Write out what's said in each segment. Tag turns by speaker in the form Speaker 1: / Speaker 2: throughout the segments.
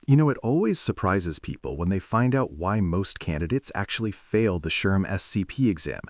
Speaker 1: You know, it always surprises people when they find out why most candidates actually fail the SHRM-SCP exam.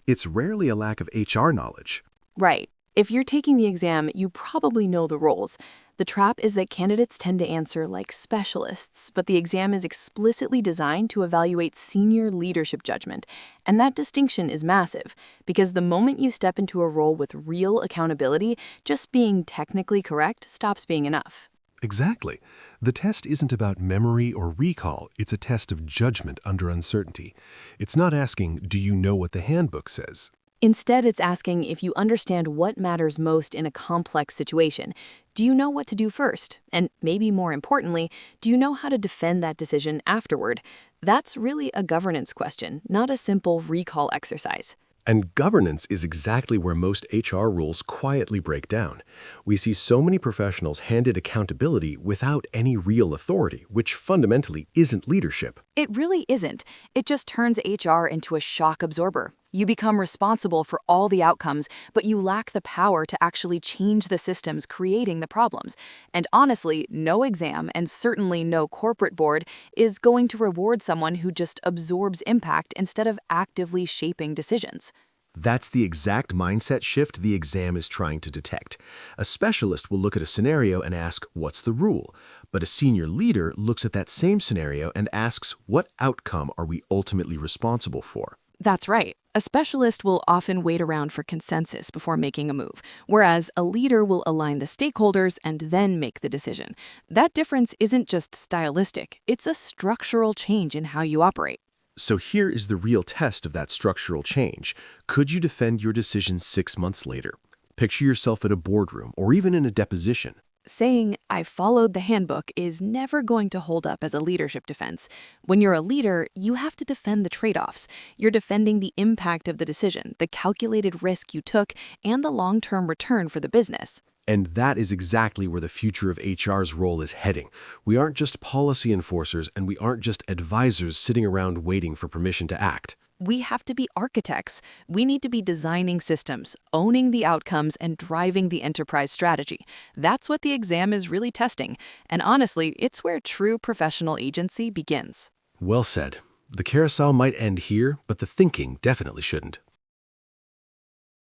Speaker 1: It's rarely a lack of HR knowledge.
Speaker 2: Right. If you're taking the exam, you probably know the roles. The trap is that candidates tend to answer like specialists, but the exam is explicitly designed to evaluate senior leadership judgment. And that distinction is massive, because the moment you step into a role with real accountability, just being technically correct stops being enough.
Speaker 3: Exactly. The test isn't about memory or recall, it's a test of judgment under uncertainty. It's not asking, do you know what the handbook says?
Speaker 2: Instead, it's asking if you understand what matters most in a complex situation. Do you know what to do first? And maybe more importantly, do you know how to defend that decision afterward? That's really a governance question, not a simple recall exercise.
Speaker 3: And governance is exactly where most HR rules quietly break down. We see so many professionals handed accountability without any real authority, which fundamentally isn't leadership.
Speaker 2: It really isn't. It just turns HR into a shock absorber. You become responsible for all the outcomes, but you lack the power to actually change the systems creating the problems. And honestly, no exam, and certainly no corporate board, is going to reward someone who just absorbs impact instead of actively shaping decisions.
Speaker 3: That's the exact mindset shift the exam is trying to detect. A specialist will look at a scenario and ask, what's the rule? But a senior leader looks at that same scenario and asks, what outcome are we ultimately responsible for?
Speaker 2: That's right. A specialist will often wait around for consensus before making a move, whereas a leader will align the stakeholders and then make the decision. That difference isn't just stylistic, it's a structural change in how you operate.
Speaker 3: So here is the real test of that structural change. Could you defend your decision 6 months later? Picture yourself at a boardroom or even in a deposition.
Speaker 2: Saying, "I followed the handbook" is never going to hold up as a leadership defense. When you're a leader, you have to defend the trade-offs. You're defending the impact of the decision, the calculated risk you took, and the long-term return for the business.
Speaker 3: And that is exactly where the future of HR's role is heading. We aren't just policy enforcers, and we aren't just advisors sitting around waiting for permission to act.
Speaker 2: We have to be architects. We need to be designing systems, owning the outcomes, and driving the enterprise strategy. That's what the exam is really testing. And honestly, it's where true professional agency begins.
Speaker 3: Well said. The carousel might end here, but the thinking definitely shouldn't.